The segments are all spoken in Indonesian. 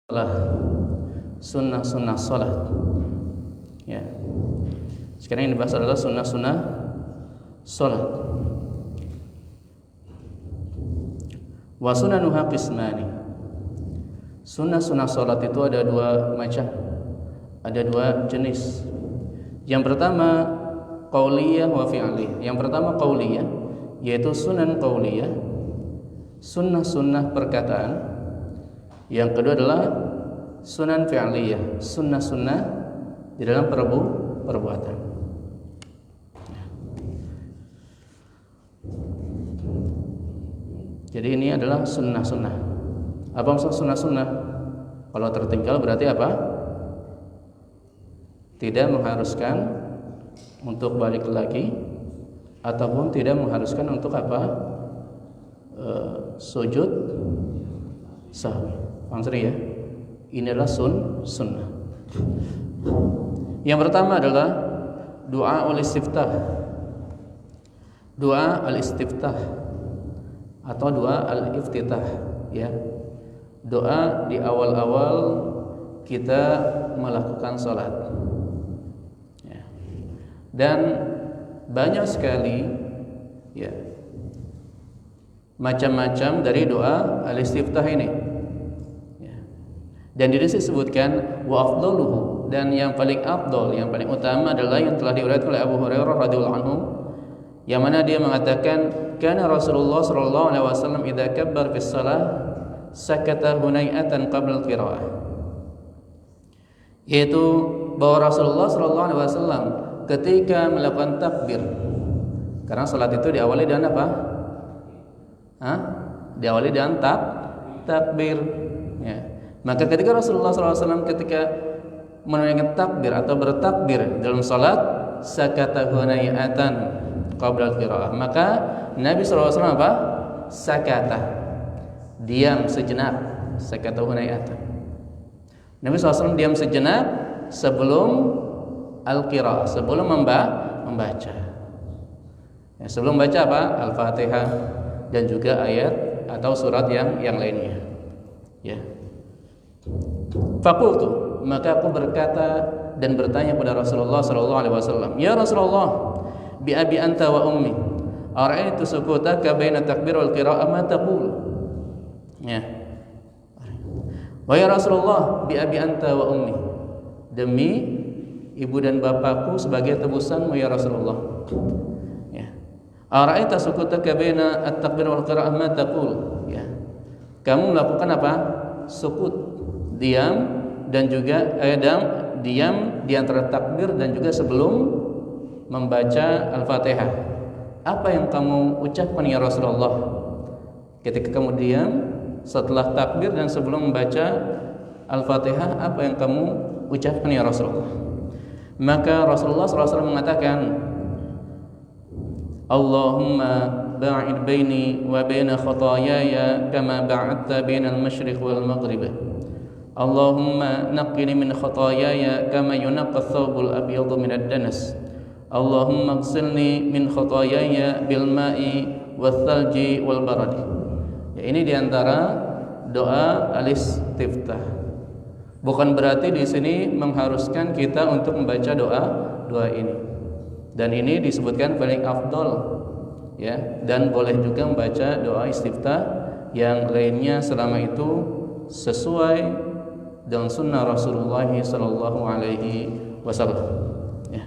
sunnah-sunnah salat. Ya. Sekarang yang dibahas adalah sunnah-sunnah salat. Wa sunanuha qismani. Sunnah-sunnah salat itu ada dua macam. Ada dua jenis. Yang pertama qauliyah wa fi'liyah. Yang pertama qauliyah, yaitu sunan qauliyah, sunnah-sunnah perkataan. Yang kedua adalah sunan fi'liyah, sunnah-sunnah di dalam perbuatan. Jadi ini adalah sunnah-sunnah. Apa maksud sunnah-sunnah? Kalau tertinggal berarti apa? Tidak mengharuskan untuk balik lagi, ataupun tidak mengharuskan untuk apa? Sujud sahwi. Paham ya? Ini adalah sunnah. Yang pertama adalah doa al-istiftah. Doa al-istiftah atau doa al-iftitah, ya. Doa di awal-awal kita melakukan salat. Ya. Dan banyak sekali, ya, macam-macam dari doa al-istiftah ini. Ya. Dan di sini disebutkan wa afdaluhu, dan yang paling afdal, yang paling utama adalah yang telah diriwayatkan oleh Abu Hurairah radhiyallahu anhu, yang mana dia mengatakan kana Rasulullah sallallahu alaihi wasallam idza kabbar fi shalah sakata hunayatan qabla al-qiraah. Yaitu bahwa Rasulullah sallallahu alaihi wasallam ketika melakukan takbir, karena salat itu diawali dengan apa? Diawali dengan takbir. Ya. Maka ketika Rasulullah SAW ketika menunaikan takbir atau bertakbir dalam salat, sakata hunayatan qabla al-qiraah, maka Nabi SAW apa? Sakata, diam sejenak. Sakata hunayatan, Nabi SAW diam sejenak sebelum al-qiraah, sebelum membaca. Ya, sebelum baca apa? Al-Fatihah dan juga ayat atau surat yang lainnya. Ya. Faqultu, maka aku berkata dan bertanya kepada Rasulullah sallallahu alaihi wasallam, "Ya Rasulullah, bi abi anta wa ummi, ara'aitu sukutaka baina takbir wal qira'ah ma taqul?" Ya. Wahai Rasulullah, bi abi anta wa ummi, demi ibu dan bapakku sebagai tebusanmu ya Rasulullah. Ya. Ara'aita sukutaka baina at-takbir wal qira'ah ma taqul? Ya. Kamu melakukan apa? Sukut, diam, dan juga diam di antara takbir dan juga sebelum membaca Al-Fatihah. Apa yang kamu ucapkan ya Rasulullah ketika kamu diam setelah takbir dan sebelum membaca Al-Fatihah? Apa yang kamu ucapkan ya Rasulullah? Maka Rasulullah SAW mengatakan, Allahumma ba'id baini wa baina khataayaya kama ba'adta bainal masyriq wal maghrib. Allahumma naqqini min khataayaya kama yunaqqa ath-thawbul abyadu min ad-danas. Allahumma ighsilni min khataayaya bil ma'i wath thalji wal barad. Ya, ini diantara doa al-istiftah. Bukan berarti di sini mengharuskan kita untuk membaca doa ini. Dan ini disebutkan paling afdal, ya, dan boleh juga membaca doa istiftah yang lainnya selama itu sesuai dengan sunnah Rasulullah sallallahu alaihi wasallam. Ya.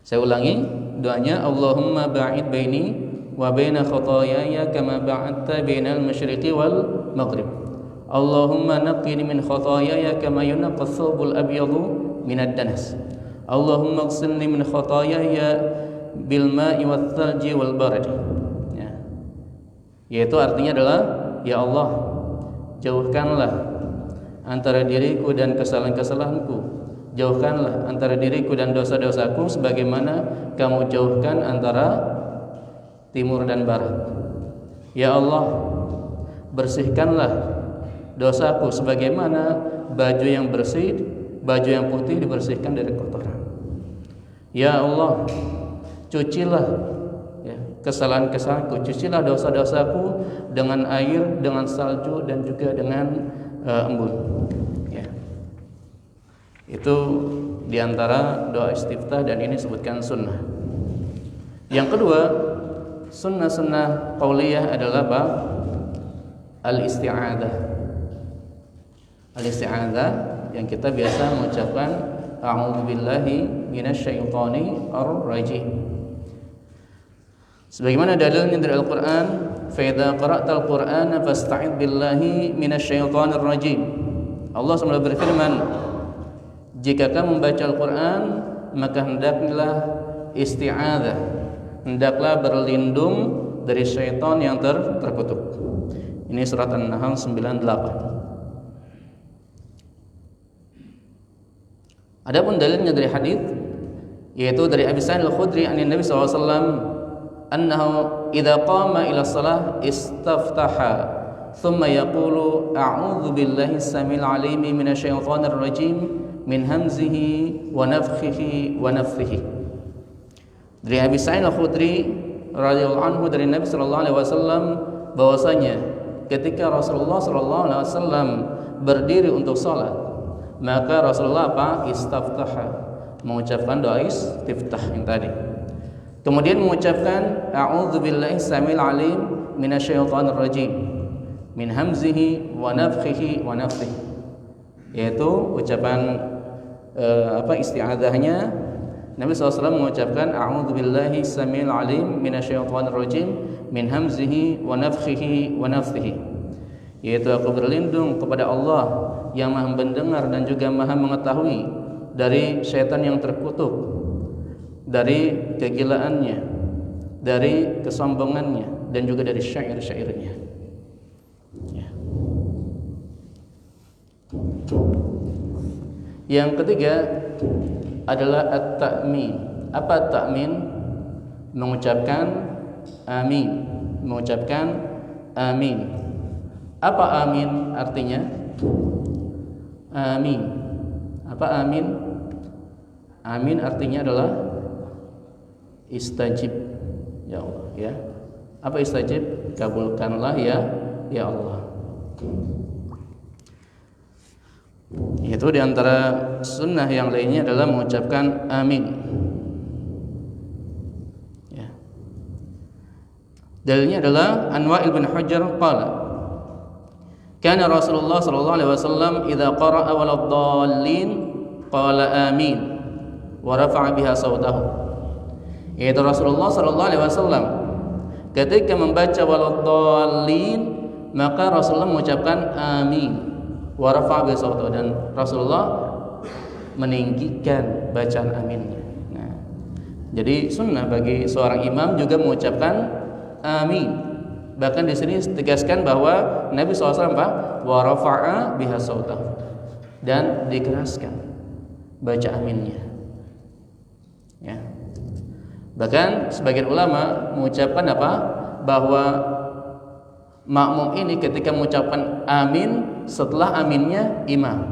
Saya ulangi doanya, Allahumma ba'id baini wa baina khataayaya kama ba'adta bainal masyriqi wal maghrib. Allahumma naqqini min khataayaya kama yunqqa ath-thawbul abyadu min ad-danas. Allahumma ighsilni min khataayaya bil ma'i wath thalji wal barad. Ya. Yaitu artinya adalah, ya Allah, jauhkanlah antara diriku dan kesalahan-kesalahanku, jauhkanlah antara diriku dan dosa-dosaku sebagaimana kamu jauhkan antara timur dan barat. Ya Allah, bersihkanlah dosaku sebagaimana baju yang bersih, baju yang putih dibersihkan dari kotoran. Ya Allah, cucilah, ya, kesalahan-kesalahanku, cucilah dosa-dosaku dengan air, dengan salju, dan juga dengan embun. Ya. Itu diantara doa istiftah dan ini disebutkan sunnah. Yang kedua, sunnah-sunnah qauliyah adalah apa? Al-isti'adzah. Al-isti'adzah yang kita biasa mengucapkan a'udzubillahi minasyaitonir rajim. Sebagaimana dalilnya dari Al-Qur'an, fa idza qara'tal Qur'ana fasta'idz billahi minasyaitonir rajim. Allah SWT berfirman, jika kamu membaca Al-Qur'an, maka hendaklah isti'adzah, hendaklah berlindung dari syaitan yang terkutuk. Ini surat An-Nahl 98. Adapun dalilnya dari hadis, yaitu dari Abi Sa'id Al-Khudri an Nabi sallallahu alaihi wasallam annahu idza qama ila shalah istaftaha thumma yaqulu a'udzu billahi as-samil 'alim minasyaitonir rajim min hamzihi wa nafthihi wa nafthihi. Dari Abi Sa'id Al-Khudri radhiyallahu anhu dari Nabi sallallahu alaihi wasallam bahwasanya ketika Rasulullah sallallahu alaihi wasallam berdiri untuk salat, maka Rasulullah apa? Istaftaha, mengucapkan doa istiftah yang tadi. Kemudian mengucapkan a'udzubillahi samil alim minasyaitonir rajim min hamzihi wa nafthihi wa nafthihi. Yaitu ucapan isti'adzahnya Nabi SAW mengucapkan a'udzubillahi samil alim minasyaitonir rajim min hamzihi wa nafthihi wa nafthihi. Yaitu aku berlindung kepada Allah yang maha mendengar dan juga maha mengetahui dari syaitan yang terkutuk, dari kegilaannya, dari kesombongannya, dan juga dari syair-syairnya. Ya. Yang ketiga adalah at-ta'min. Apa at-ta'min? Mengucapkan amin. Mengucapkan amin. Apa amin artinya? Amin. Apa amin? Amin artinya adalah istajib, ya Allah, ya. Apa istajib? Kabulkanlah ya Allah. Itu diantara sunnah yang lainnya adalah mengucapkan amin. Ya. Dalilnya adalah Anwa'il bin Hajar qala kana Rasulullah sallallahu alaihi wasallam idza qara'a waladdallin qala amin wa rafa'a biha sautahu. Yaitu Rasulullah sallallahu alaihi wasallam ketika membaca waladdallin, maka Rasulullah mengucapkan amin wa rafa'a biha sautahu, dan Rasulullah meninggikan bacaan aminnya. Nah, jadi sunnah bagi seorang imam juga mengucapkan amin. Bahkan di sini ditegaskan bahwa Nabi SAW wa rafa'a biha sautahu, dan dikeraskan baca aminnya. Ya. Bahkan sebagian ulama mengucapkan apa? Bahwa makmum ini ketika mengucapkan amin, setelah aminnya imam.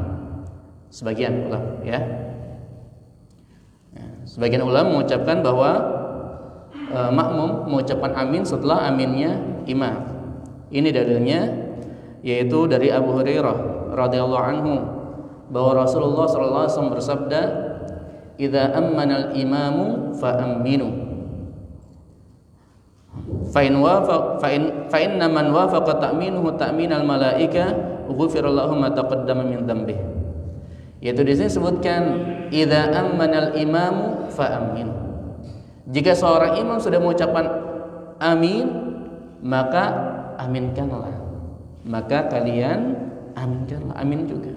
Sebagian ulama, ya. Sebagian ulama mengucapkan bahwa makmum mengucapkan amin setelah aminnya imam. Ini dalilnya yaitu dari Abu Hurairah radhiyallahu anhu bahwa Rasulullah sallallahu alaihi wasallam bersabda, "Idza ammana al-imamu fa aminu. Fa inna man wafaqa ta'minuhu ta'minal malaika ghufira lahu ma taqaddama min dhanbi." Yaitu di sini sebutkan idza ammana al-imamu fa aminu. Jika seorang imam sudah mengucapkan amin, maka aminkanlah. Maka kalian aminkanlah, amin juga.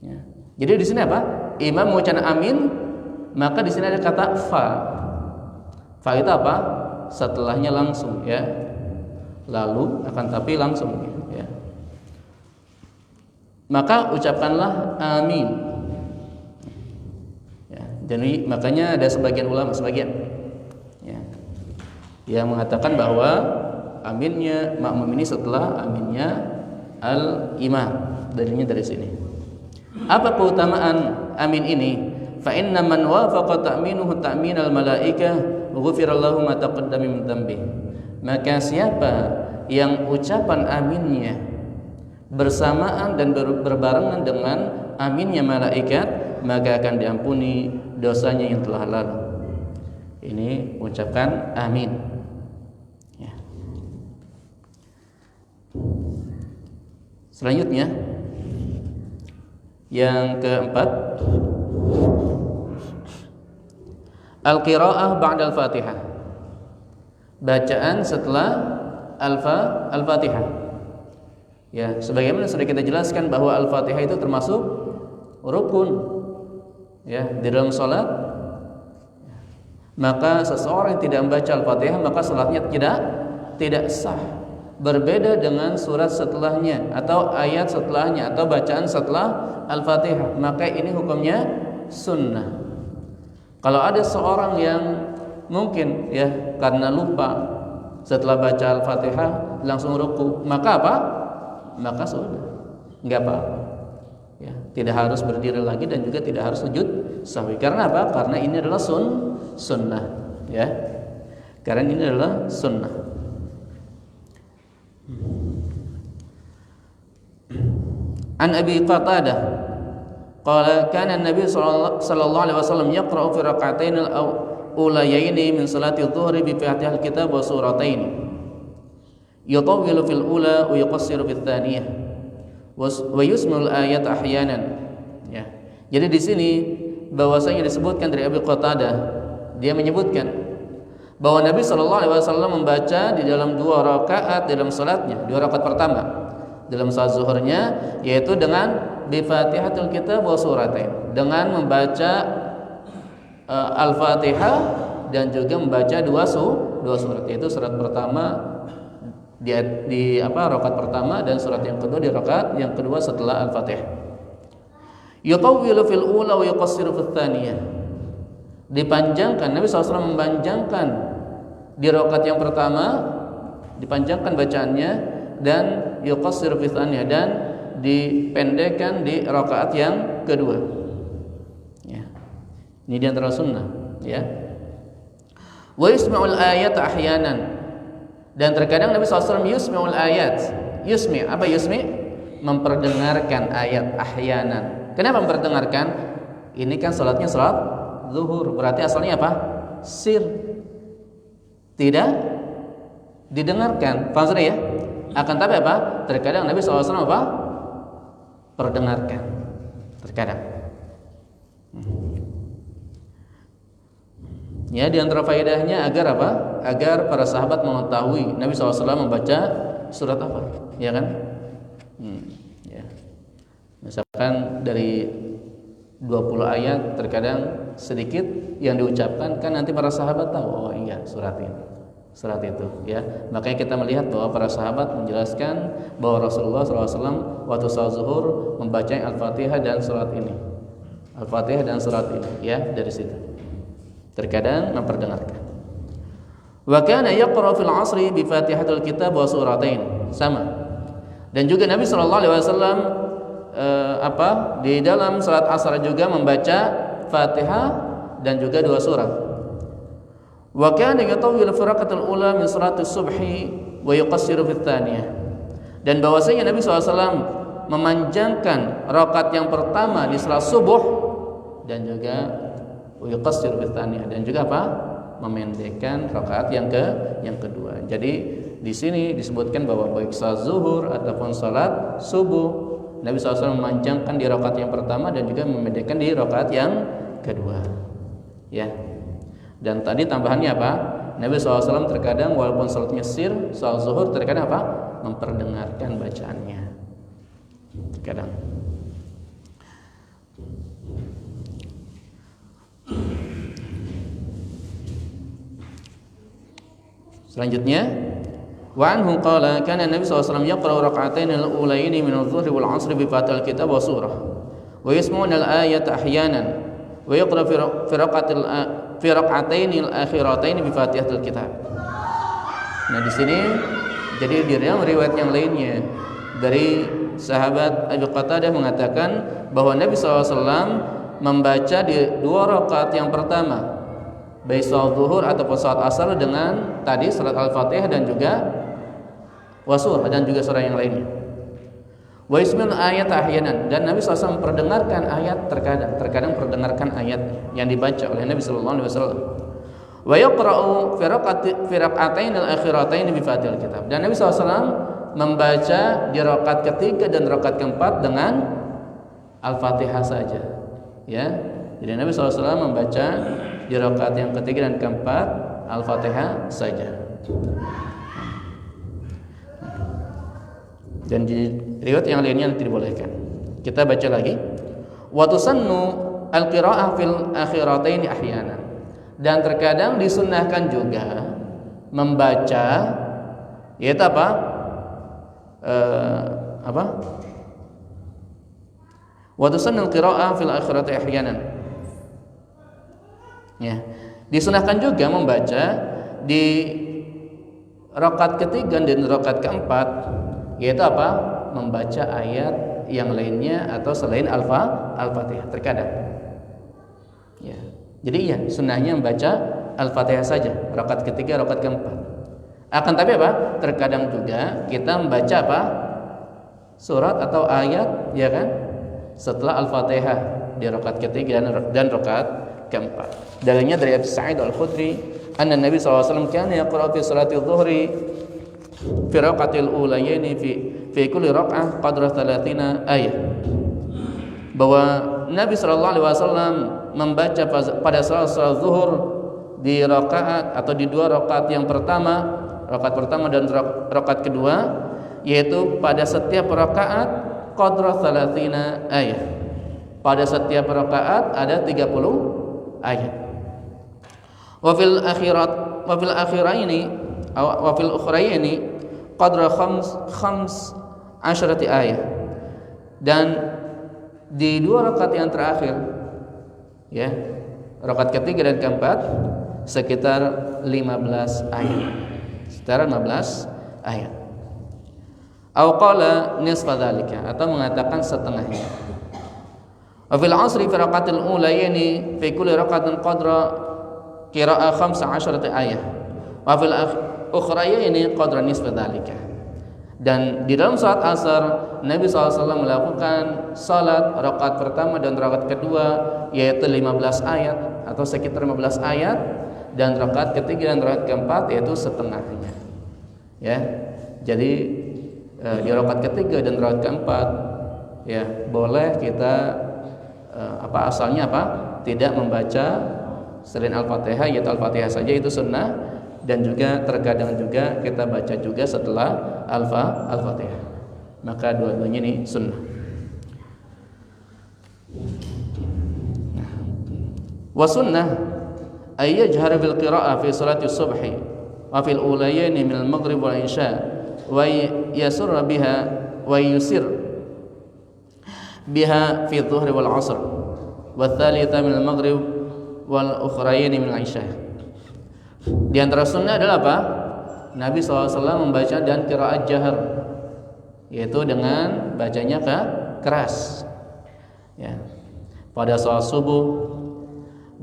Ya. Jadi di sini apa? Imam mengucapkan amin, maka di sini ada kata fa. Fa itu apa? Setelahnya langsung, ya. Lalu akan tapi langsung, ya. Maka ucapkanlah amin. Ya. Jadi makanya ada sebagian ulama, ya, yang mengatakan bahwa aminnya makmum ini setelah aminnya al-imam. Dalilnya dari sini. Apa keutamaan amin ini? Fa inna man wafaqa ta'minuhu ta'minal malaika ghufira lahu ma taqaddama min dhanbi. Maka siapa yang ucapan aminnya bersamaan dan berbarengan dengan aminnya malaikat, maka akan diampuni dosanya yang telah lalu. Ini ucapkan amin. Ya. Selanjutnya yang keempat, al-qiraah ba'da al-Fatihah. Bacaan setelah al-Fatihah. Ya, sebagaimana sudah kita jelaskan bahwa al-Fatihah itu termasuk rukun ya di dalam salat. Maka seseorang yang tidak membaca al-Fatihah maka salatnya tidak sah. Berbeda dengan surat setelahnya atau ayat setelahnya atau bacaan setelah al-Fatihah, maka ini hukumnya sunnah. Kalau ada seorang yang mungkin ya karena lupa setelah baca al-Fatihah langsung ruku, maka apa? Maka sudah enggak apa-apa. Ya, tidak harus berdiri lagi dan juga tidak harus sujud sahwi. Karena apa? Karena ini adalah sunnah, ya. Karena ini adalah sunnah. An Abi Qatadah qala kana an-nabiy sallallahu alaihi wasallam yaqra'u fi rak'atain al-ulayaini min salati adh-dhuhri bi Fatihil kitab wa surataini yutawwilu fil ula wa yuqassiru fil thaniyah wa yusmi'u al-ayat ahyanan. Ya. Jadi di sini bahwasanya disebutkan dari Abi Qatadah, dia menyebutkan bahwa Nabi sallallahu alaihi wasallam membaca di dalam 2 rakaat dalam salatnya, 2 rakaat pertama dalam salat zuhurnya, yaitu dengan bi Fatihatul Kitab wa suratain, dengan membaca Al-Fatihah dan juga membaca 2 surat, yaitu surat pertama di rakaat pertama dan surat yang kedua di rakaat yang kedua setelah Al-Fatihah. Yutawwilu fil ula wa yuqassiru fil thaniyah. Dipanjangkan, Nabi SAW memanjangkan di rakaat yang pertama, dipanjangkan bacaannya, dan yuqassir fi tsaniyah, dan dipendekkan di rakaat yang kedua. Ya. Ini di antara sunnah, ya. Wa yusmi'ul ayat ahyanan, dan terkadang Nabi SAW yusmi'ul ayat. Yusmi, apa yusmi? Memperdengarkan ayat ahyanan. Kenapa memperdengarkan? Ini kan salatnya salat zuhur, berarti asalnya apa? Sir. Tidak didengarkan. Paham sudah ya? Akan tapi apa? Terkadang Nabi SAW apa? Perdengarkan. Terkadang. Ya, di antara faedahnya agar apa? Agar para sahabat mengetahui Nabi SAW membaca surat apa, ya kan? Ya. Misalkan dari 20 ayat terkadang sedikit yang diucapkan, kan nanti para sahabat tahu, oh iya surat ini, surat itu, ya. Makanya kita melihat bahwa para sahabat menjelaskan bahwa Rasulullah SAW waktu salat zuhur membaca Al-Fatihah dan surat ini, Al-Fatihah dan surat ini, ya, dari situ. Terkadang memperdengarkan. Wa kana yaqra fil 'ashri bi Fatihatul Kitab wa suratain, sama. Dan juga Nabi sallallahu alaihi wasallam di dalam salat Asar juga membaca Fatihah dan juga 2 surat. Wa kana yatawwilu fi rak'atil ula min salatis subhi wa yuqassiru fit tsaniyah. Dan bahwasanya Nabi SAW memanjangkan rakaat yang pertama di salat subuh dan juga wa yuqassiru fit tsaniyah, dan juga apa? Memendekkan rakaat yang kedua. Jadi di sini disebutkan bahwa baik salat zuhur ataupun salat subuh Nabi SAW memanjangkan di rakaat yang pertama dan juga memendekkan di rakaat yang kedua. Ya. Dan tadi tambahannya apa? Nabi SAW terkadang walaupun salatnya sir, salat zuhur terkadang apa? Memperdengarkan bacaannya. Terkadang. Selanjutnya, wa anhu qala kana Nabi SAW yaqra'u rak'atain al-ulayaini min adh-dhuhri wal 'ashri bi Fatihil Kitab wa surah wa yasma'una al-ayata ahyanan wa yaqra fi rak'atain al-akhiratain bi Fatihatil Kitab. Nah, di sini jadi di dalam riwayat yang lainnya dari sahabat Abi Qatadah mengatakan bahwa Nabi SAW membaca di 2 rakaat yang pertama baik salat zuhur ataupun salat asar dengan tadi surat Al-Fatihah dan juga wasurah dan juga surah yang lainnya. Wa yasmi'ul ayat ahyanan, dan Nabi SAW memperdengarkan ayat terkadang perdengarkan ayat yang dibaca oleh Nabi sallallahu alaihi wasallam. Wa yaqra'u fi rak'atain al-akhiratain bi Fatihil kitab. Dan Nabi SAW membaca di rakaat ketiga dan rakaat keempat dengan Al-Fatihah saja. Ya. Jadi Nabi SAW membaca di rakaat yang ketiga dan keempat Al-Fatihah saja. Dan di riwayat yang lainnya tidak dibolehkan. Kita baca lagi. Wa tusannu al-qira'ah fil akhiratain ahyanan. Dan terkadang disunnahkan juga membaca, yaitu apa? Wa tusannu al-qira'ah fil akhiratain ahyanan. Ya. Disunahkan juga membaca di rakaat ketiga dan rakaat keempat, yaitu apa? Membaca ayat yang lainnya atau selain Al-Fatihah terkadang. Ya. Jadi iya, sunnahnya membaca Al-Fatihah saja rakaat ketiga, rakaat keempat. Akan tapi apa? Terkadang juga kita membaca apa? Surat atau ayat, ya kan? Setelah Al-Fatihah di rakaat ketiga dan rakaat keempat. Dalilnya dari Abu Sa'id Al-Khudri, anna Nabi SAW kana yaqra'u fi salati adh-dhuhri fi raqatil ulayaini fi kulli raq'ah qadra 30 ayat. Bahwa Nabi sallallahu alaihi wasallam membaca pada salat zuhur di rakaat atau di dua rakaat yang pertama, rakaat pertama dan rakaat kedua, yaitu pada setiap rakaat qadra 30 ayat. Pada setiap rakaat ada 30 ayat. Wa fil akhiraini wa fil ukhrayaini qadra khams asyrati ayat. Dan di dua rakaat yang terakhir, ya, rakaat ketiga dan keempat, sekitar 15 ayat. Sekitar 15 ayat. Au qala nisfa dzalika, atau mengatakan setengahnya. Wa fil 'asri fi raqatil ulayaini fi kulli raqatin qadra qira'ah 15 ayat. Wa fil ukhrayaini qadra nisfa dzalika. Dan di dalam salat asar Nabi SAW melakukan salat rakaat pertama dan rakaat kedua, yaitu 15 ayat atau sekitar 15 ayat, dan rakaat ketiga dan rakaat keempat yaitu setengahnya. Ya, jadi di rakaat ketiga dan rakaat keempat, ya, boleh kita asalnya tidak membaca selain Al-Fatihah, yaitu Al-Fatihah saja, itu sunnah. Dan juga terkadang juga kita baca juga setelah Al-Fatihah. Maka dua-duanya ini sunnah. Wa sunnah ay yajhar bil qira'ah fi salati subhi wa fil ulayaini min al-maghrib wal isya wa yasir biha wa yusir biha fi dhuhri wal 'asr wa thalitha min al-maghrib wal ukhrayaini min al-isya. Di antara sunnah adalah apa? Nabi SAW membaca dan qiraat jahar, yaitu dengan bacanya keras, ya, pada salat subuh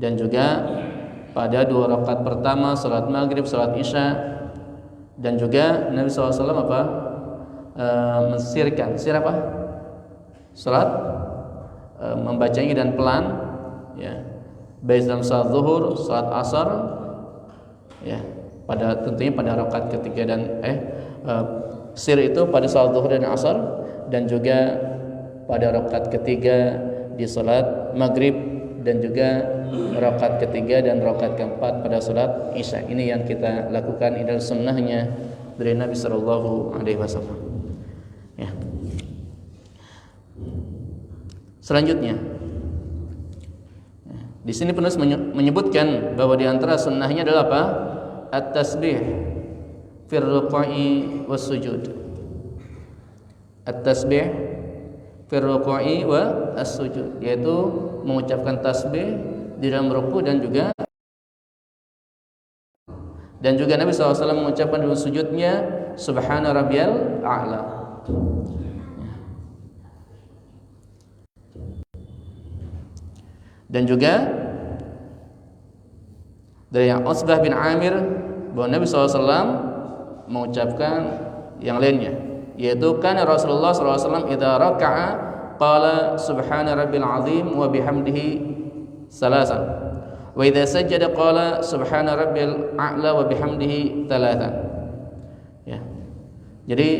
dan juga pada dua rakaat pertama salat maghrib, salat isya. Dan juga Nabi SAW mensirkan salat, membacanya dan pelan, ya, baik dalam salat zuhur, salat asar, ya, tentunya pada rakaat ketiga dan sir itu pada salat zuhur dan asar, dan juga pada rakaat ketiga di salat maghrib, dan juga rakaat ketiga dan rakaat keempat pada salat isya. Ini yang kita lakukan, ini adalah sunnahnya dari Nabi sallallahu alaihi wasallam. Ya. Selanjutnya, di sini penulis menyebutkan bahwa di antara sunnahnya adalah apa? At-tasbih fir ruku'i was sujud. At-tasbih fir ruku'i was sujud, yaitu mengucapkan tasbih di dalam ruku dan juga Nabi SAW mengucapkan dalam sujudnya subhana rabbiyal a'la. Dan juga dari Utsbah bin Amir bahwa Nabi SAW mengucapkan yang lainnya, yaitu kan Rasulullah SAW idza raka'a qala subhana rabbil azim wa bihamdihi salasan wa idza sajada qala subhana rabbil a'la wa bihamdihi thalathan. Ya. Jadi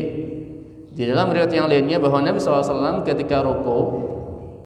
di dalam riwayat yang lainnya bahwa Nabi SAW ketika ruku